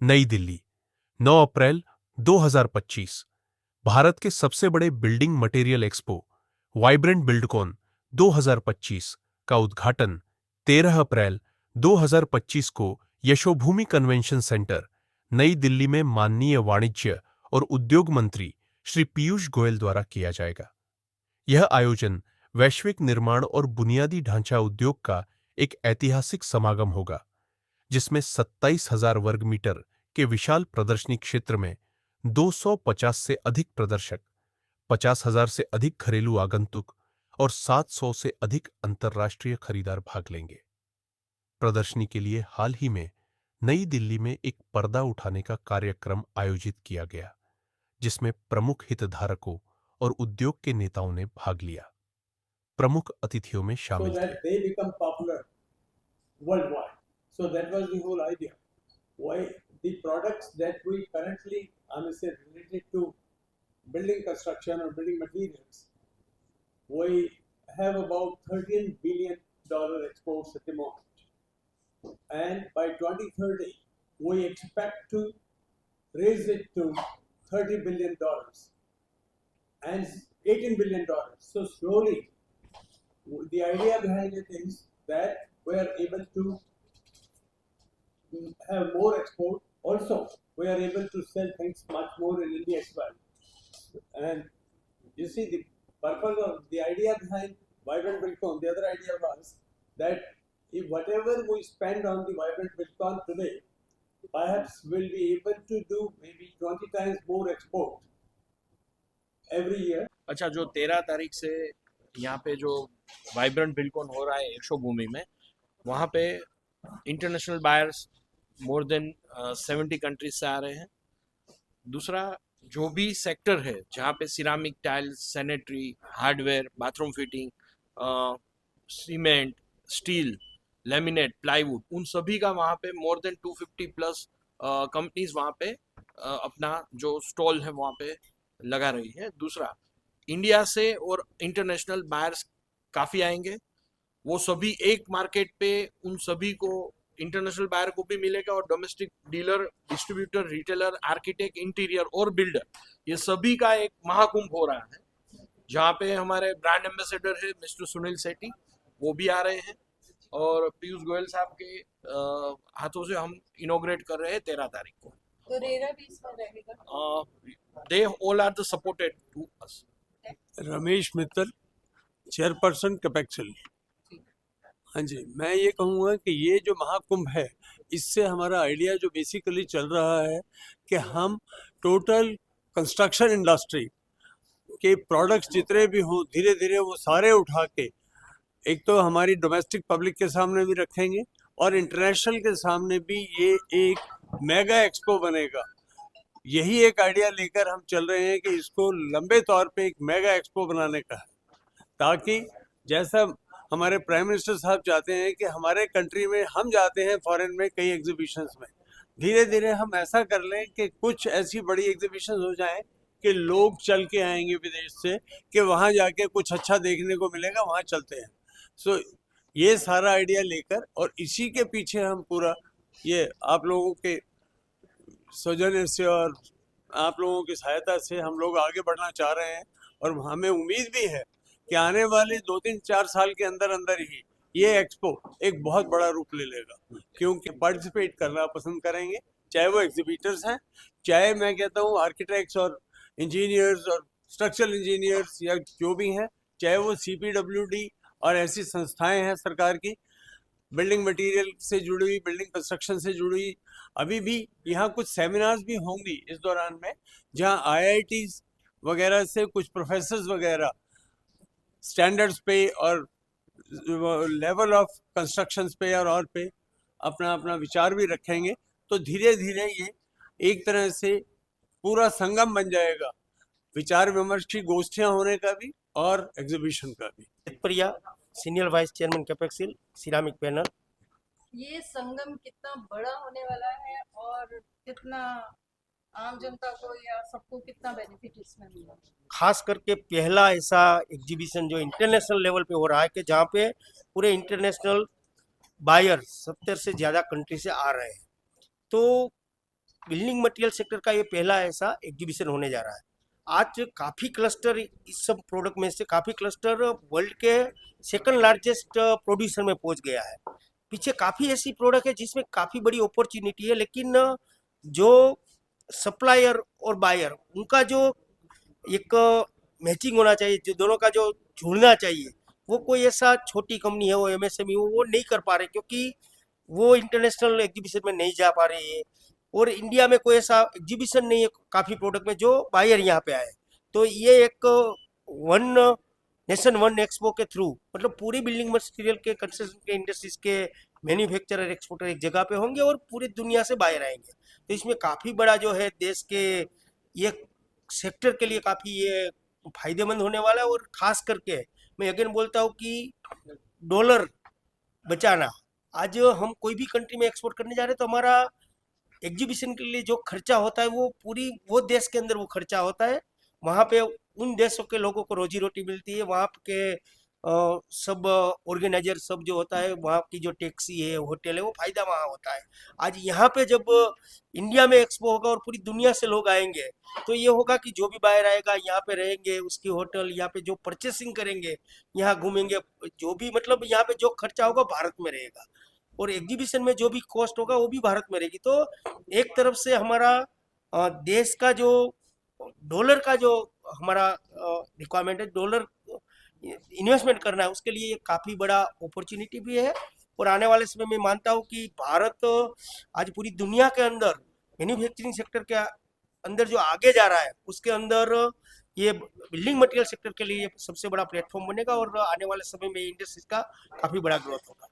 नई दिल्ली, 9 अप्रैल 2025। भारत के सबसे बड़े building material expo vibrant Buildcon 2025 का उद्घाटन 13 अप्रैल 2025 को यशोभूमि कन्वेंशन सेंटर, नई दिल्ली में माननीय वाणिज्य और उद्योग मंत्री श्री पीयूष गोयल द्वारा किया जाएगा। यह आयोजन वैश्विक निर्माण और बुनियादी ढांचा उद्योग का एक ऐतिहासिक समागम होगा, जिसमें 27,000 वर्ग मीटर के विशाल प्रदर्शनी क्षेत्र में 250 से अधिक प्रदर्शक, 50,000 से अधिक घरेलू आगंतुक और 700 से अधिक अंतर्राष्ट्रीय खरीदार भाग लेंगे। प्रदर्शनी के लिए हाल ही में नई दिल्ली में एक पर्दा उठाने का कार्यक्रम आयोजित किया गया, जिसमें प्रमुख हितधारकों और उद्योग के नेताओं ने भाग लिया। प्रमुख अतिथियों में शामिल थे। They become popular worldwide. So that was the whole idea. Why the products that we currently, say, related to building construction or building materials, we have about $13 billion exports at the moment. And by 2030, we expect to raise it to $30 billion and $18 billion. So slowly, the idea behind it is that we are able to have more export. Also, we are able to sell things much more in India as well. And you see, the purpose of the idea behind Vibrant Buildcon, the other idea was that if whatever we spend on the Vibrant Buildcon today, perhaps we'll be able to do maybe 20 times more export every year. अच्छा, जो 13 तारीख से यहाँ पे जो vibrant Buildcon हो रहा है यशोभूमि में, वहाँ पे international buyers more than 70 countries से आ रहे हैं। दूसरा, जो भी सेक्टर है जहाँ पे ceramic tiles, sanitary, hardware, bathroom fitting, cement, steel, laminate, plywood, उन सभी का वहाँ पे मोर देन 250 प्लस कंपनीज वहाँ पे अपना जो स्टॉल है वहाँ पे लगा रही है। दूसरा, इंडिया से और इंटरनेशनल बायर्स काफ़ी आएंगे। वो सभी एक मार्केट पे, उन सभी को इंटरनेशनल बायर को भी मिलेगा और domestic dealer, distributor, retailer, architect, interior और बिल्डर, ये सभी का एक महाकुंभ हो रहा है, जहाँ पे हमारे ब्रांड एम्बेसडर है मिस्टर सुनील सेठी, वो भी आ रहे हैं और पीयूष गोयल साहब के हाथों से हम इनोग्रेट कर रहे हैं 13 तारीख को। तो रेरा भी इसमें रहेगा? They all are the supported to us. Ramesh Mittal, chairperson Capexil. हाँ जी, मैं ये कहूँगा कि ये जो महाकुंभ है, इससे हमारा आइडिया जो बेसिकली चल रहा है कि हम टोटल कंस्ट्रक्शन इंडस्ट्री के प्रोडक्ट्स जितने भी हों, धीरे धीरे वो सारे उठा के एक तो हमारी डोमेस्टिक पब्लिक के सामने भी रखेंगे और इंटरनेशनल के सामने भी ये एक मेगा एक्सपो बनेगा। यही एक आइडिया लेकर हम चल रहे हैं कि इसको लंबे तौर पे एक मेगा एक्सपो बनाने का है, ताकि जैसा हमारे प्राइम मिनिस्टर साहब चाहते हैं कि हमारे कंट्री में हम जाते हैं फॉरेन में कई एग्जीबिशंस में, धीरे धीरे हम ऐसा कर लें कि कुछ ऐसी बड़ी एग्जीबिशंस हो जाएं कि लोग चल के आएंगे विदेश से कि वहाँ जाके कुछ अच्छा देखने को मिलेगा, वहाँ चलते हैं। सो ये सारा आइडिया लेकर और इसी के पीछे हम पूरा ये आप लोगों के सौजन्य से और आप लोगों की सहायता से हम लोग आगे बढ़ना चाह रहे हैं और हमें उम्मीद भी है कि आने वाले 2-3-4 साल के अंदर अंदर ही ये एक्सपो एक बहुत बड़ा रूप ले लेगा, क्योंकि पार्टिसिपेट करना पसंद करेंगे, चाहे वो एग्जीबिटर्स हैं, चाहे मैं कहता हूँ आर्किटेक्ट्स और इंजीनियर्स और स्ट्रक्चरल इंजीनियर्स या जो भी हैं, चाहे वो CPWD और ऐसी संस्थाएं हैं सरकार की, बिल्डिंग मटेरियल से जुड़ी हुई, बिल्डिंग कंस्ट्रक्शन से जुड़ी हुई। अभी भी यहाँ कुछ सेमिनार्स भी होंगी इस दौरान में, जहाँ IITs वगैरह से कुछ प्रोफेसर्स वगैरह स्टैंडर्ड्स पे और लेवल ऑफ कंस्ट्रक्शंस पे और पे अपना अपना विचार भी रखेंगे। तो धीरे धीरे ये एक तरह से पूरा संगम बन जाएगा, विचार विमर्श की गोष्ठियाँ होने का भी और एग्जीबिशन का भी। Priya, senior vice chairman Capexil, ceramic panel. ये संगम कितना बड़ा होने वाला है और कितना आम जनता को या सबको कितना बेनिफिट इसमें मिलेगा? खास करके पहला ऐसा एग्जीबिशन जो इंटरनेशनल लेवल पे हो रहा है कि जहाँ पे पूरे इंटरनेशनल बायर 70 से ज़्यादा कंट्री से आ रहे हैं। तो बिल्डिंग मटेरियल सेक्टर का ये पहला ऐसा एग्जीबिशन होने जा रहा है। आज काफ़ी क्लस्टर इस सब प्रोडक्ट में से काफ़ी क्लस्टर वर्ल्ड के सेकंड लार्जेस्ट प्रोड्यूसर में पहुंच गया है। पीछे काफ़ी ऐसी प्रोडक्ट है जिसमें काफ़ी बड़ी अपॉर्चुनिटी है, लेकिन जो सप्लायर और बायर उनका जो एक मैचिंग होना चाहिए, जो दोनों का जो जुड़ना चाहिए, वो कोई ऐसा छोटी कंपनी है, वो एमएसएमई वो नहीं कर पा रहे, क्योंकि वो इंटरनेशनल एग्जीबिशन में नहीं जा पा रही है। और इंडिया में कोई ऐसा एग्जीबिशन नहीं है काफ़ी प्रोडक्ट में जो बायर यहाँ पे आए। तो ये एक वन नेशन वन एक्सपो के थ्रू, मतलब पूरी बिल्डिंग मटेरियल के कंस्ट्रक्शन के इंडस्ट्रीज के मैन्युफैक्चरर एक्सपोर्टर एक जगह पे होंगे और पूरी दुनिया से बाहर आएंगे। तो इसमें काफ़ी बड़ा जो है देश के ये सेक्टर के लिए काफ़ी ये फायदेमंद होने वाला है। और ख़ास करके मैं अगेन बोलता हूँ कि डॉलर बचाना, आज हम कोई भी कंट्री में एक्सपोर्ट करने जा रहे हैं तो हमारा एग्जीबिशन के लिए जो खर्चा होता है वो पूरी वो देश के अंदर वो खर्चा होता है। वहाँ पे उन देशों के लोगों को रोजी रोटी मिलती है, वहाँ के सब ऑर्गेनाइजर सब जो होता है, वहाँ की जो टैक्सी है, होटल है, वो फायदा वहाँ होता है। आज यहाँ पे जब इंडिया में एक्सपो होगा और पूरी दुनिया से लोग आएंगे, तो ये होगा कि जो भी बाहर आएगा यहाँ पे रहेंगे, उसकी होटल यहाँ पे जो परचेसिंग करेंगे, यहाँ घूमेंगे, जो भी मतलब यहाँ पे जो खर्चा होगा भारत में रहेगा, और एग्जीबिशन में जो भी कॉस्ट होगा वो भी भारत में रहेगी। तो एक तरफ से हमारा देश का जो डॉलर का जो हमारा रिक्वायरमेंट है, डॉलर इन्वेस्टमेंट करना है, उसके लिए ये काफ़ी बड़ा अपॉर्चुनिटी भी है। और आने वाले समय में मानता हूँ कि भारत आज पूरी दुनिया के अंदर मैन्युफैक्चरिंग सेक्टर के अंदर जो आगे जा रहा है, उसके अंदर ये बिल्डिंग मटेरियल सेक्टर के लिए सबसे बड़ा प्लेटफॉर्म बनेगा और आने वाले समय में इंडस्ट्रीज का काफ़ी बड़ा ग्रोथ होगा।